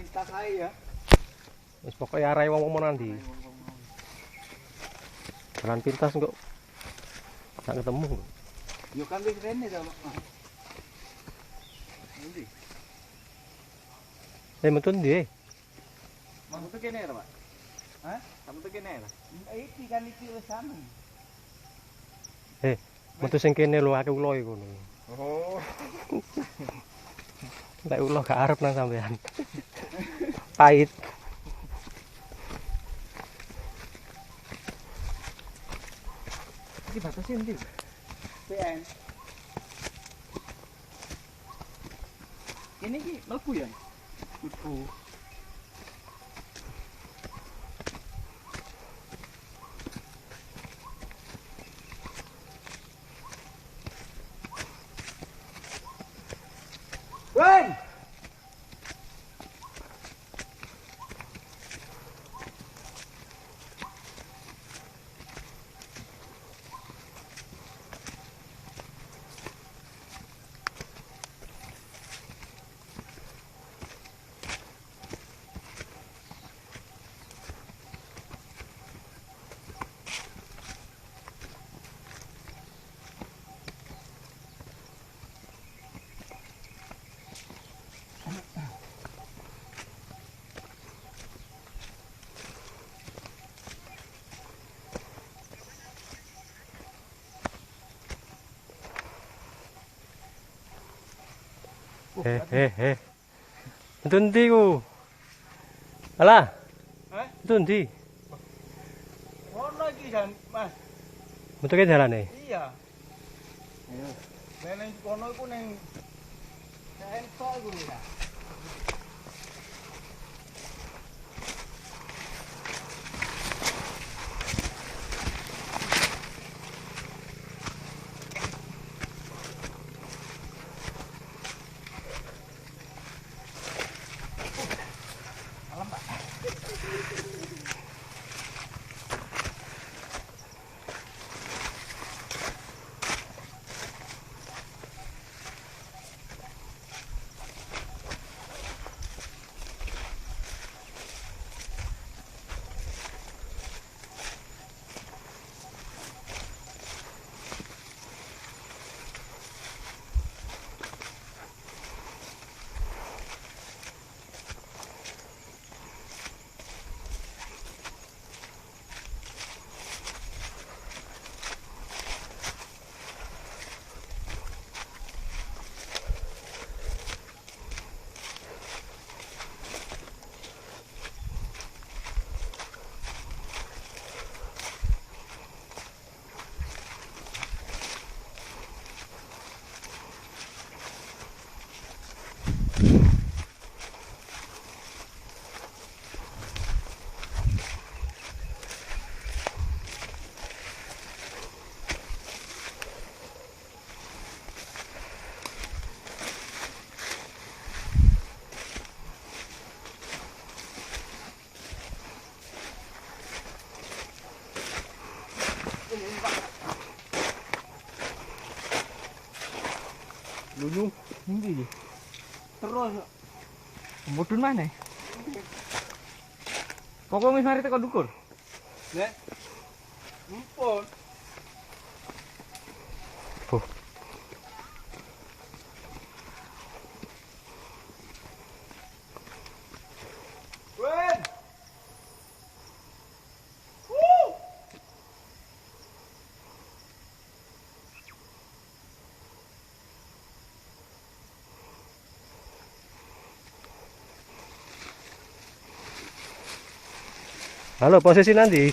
pintas ae ya. Wis pokoke arahe wong-wong nanti. Jalan pintas kok. Gak ketemu. Yo kan wis rene to, Mas. Endi? Metu ndi? Mang tuh kene ta, Pak? Hah? Kamu tuh kene ta? Iki kan iki wis anu. Metu sing kene lho akeh ulo iku. Oh. Lek ulo gak arep nang sampean. Pahit. Iki batasnya endi? PN. Ini ki mlebu ya? Mlebu. Wen! Metu ndi ku? Alah. Hah? Metu ndi? Ono iki jan, Mas. Metu ke dalane. Iya. Neng kono iku ning entok iku ya. Lulu. Endi? Terus mudhun maneh. Pokok wis mari teko ndukur. Nek. Mumpun. Tuh. Wen. Halo, posisi nanti.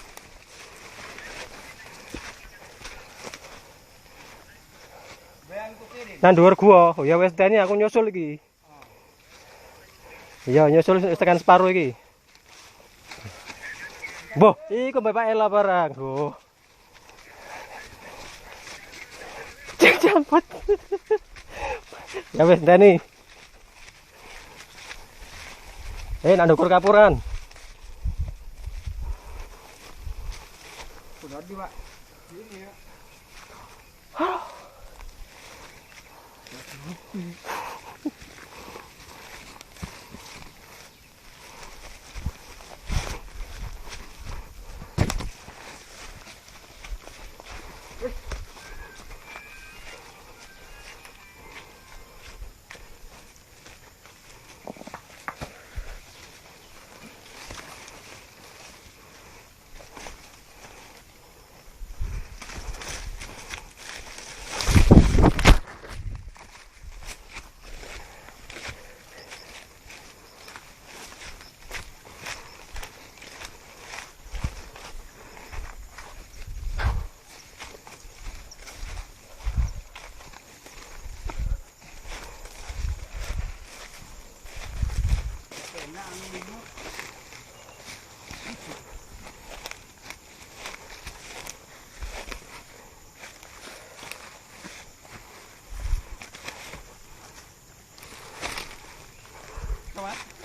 Nang dhuwur gua. Oh ya wis teni aku nyusul iki. Iya, nyusul tekan separuh iki. Boh, iku Bapak Ela barang. Oh. Cek campur. Ya wis teni. Nang ndukur kapuran. Udah di, Pak. Ini ya.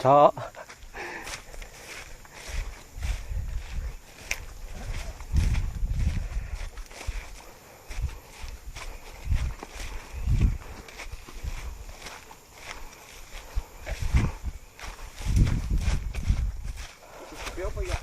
Cok. Apa ya?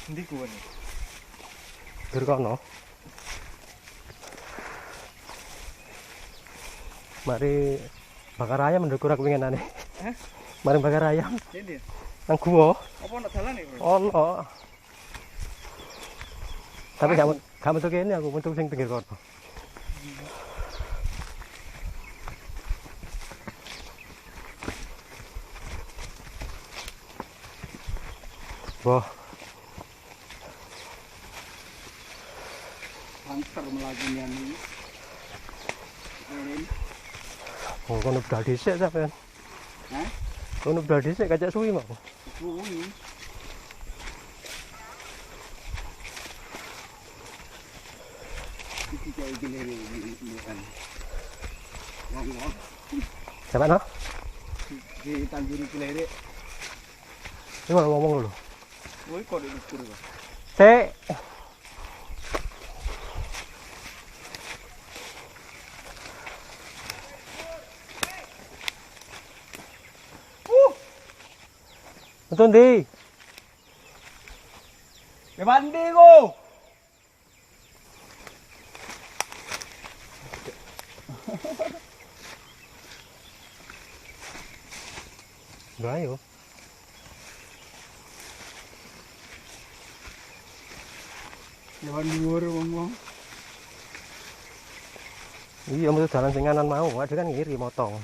Ndi kuwi. Dur kono. Mari bakar ayam ndek ora kepinginane. Mari bakar ayam. Endi? Nang guwa. Apa ana dalan iki, Bro? Ono. Tapi gak metu kene aku metu sing pinggir kono. Wah, Angker melakukan ini. kono budal dhisik sampean. Hah? Kono budal dhisik kacak suwi mau. Kuwi. Iki kaya gini ini kan. Ngomong. Sampean no? Di tanjuri kelere. Ini malah ngomong dulu. Woi kok diukur kok. Sik. Betul ndi? Ya mandi ko. Ayo. Jalan dhuwur wong-wong. Iya metu jalan sing kanan mau, ada kan ngiri motong.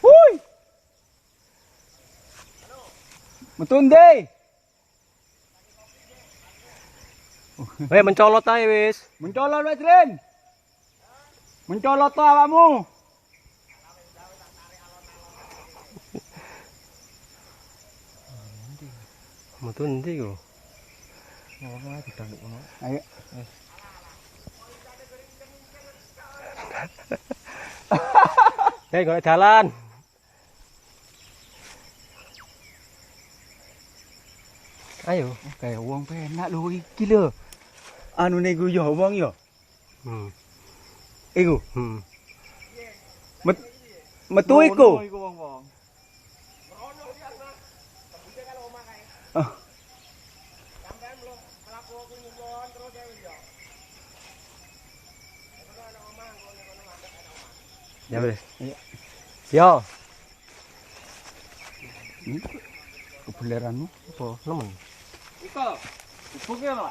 Hui. Metun deh. Weh mencolot ae wis. Mencolot wis, Ren. Mencolot to awakmu. Metu ndi kok? Ngono ae ditanduk ngono. Ayo. Hei, golek jalan. Ayo. Kayak wong penak lho iki lho. Anune ku yo wong yo. Iku. Metu iku. Iku wong-wong. Ya wis. Yo. Kebeleranmu Apa nemen? Iko. Bubuk ya, Pak.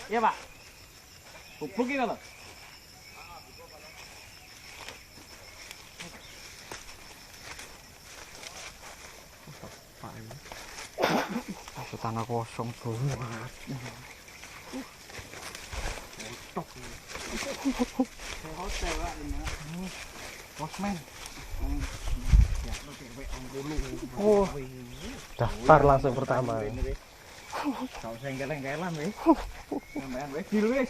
Iya, Pak. Bubuk iki lho. Aku tanah kosong, Bro. Hotel Pak ini. Posmen. Ya, lu cewek anggulu. Oh. Daftar langsung pertama. Kau senggel-senggelan wis. Sampean wis dil wis.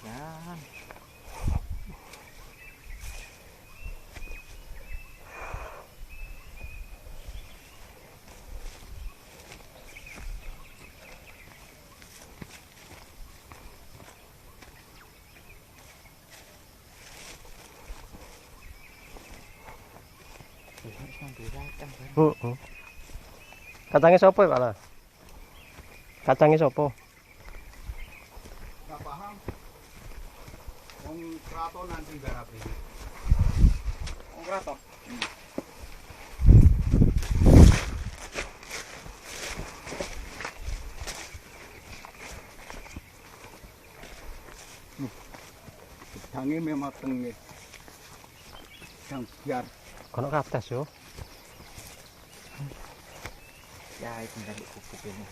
Jangan. Kacangnya sopo ya, Pak lah? Kacangnya sopo? Nggak paham. Wong keraton nanti garap ini. Wong keraton. Gedangnya memang tengah. Yang biar. Kono kates yo. Ya itu dari kukup ini.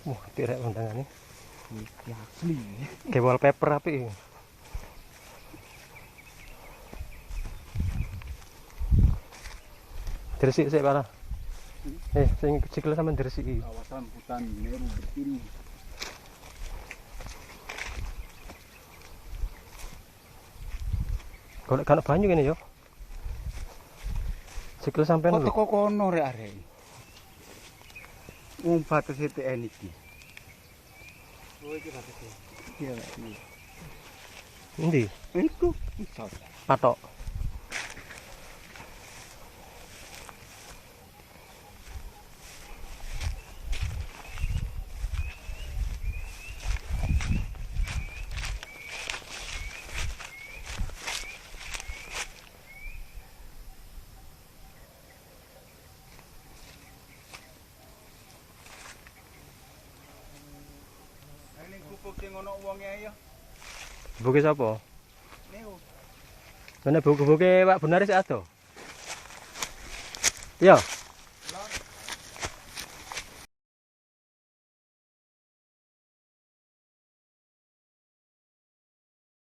Wah, tirek undangannya. Ya asli. Kayak wallpaper api. Diresik sik, Pak lah. Sing sikil sampean diresik iki. Kawasan hutan Meru berdiri. Golek kan banyu kene yo. Sikil sampean Kok lho. teko kono rek arek. Wong batas ETN iki. Oh iki batas. Iya, iki. Endi? Itu iso. Patok. Ning gubuk sing ono wonge ayo. Buke sapa? Niku. Mana buku-buke Pak Benar sik ado? Iya.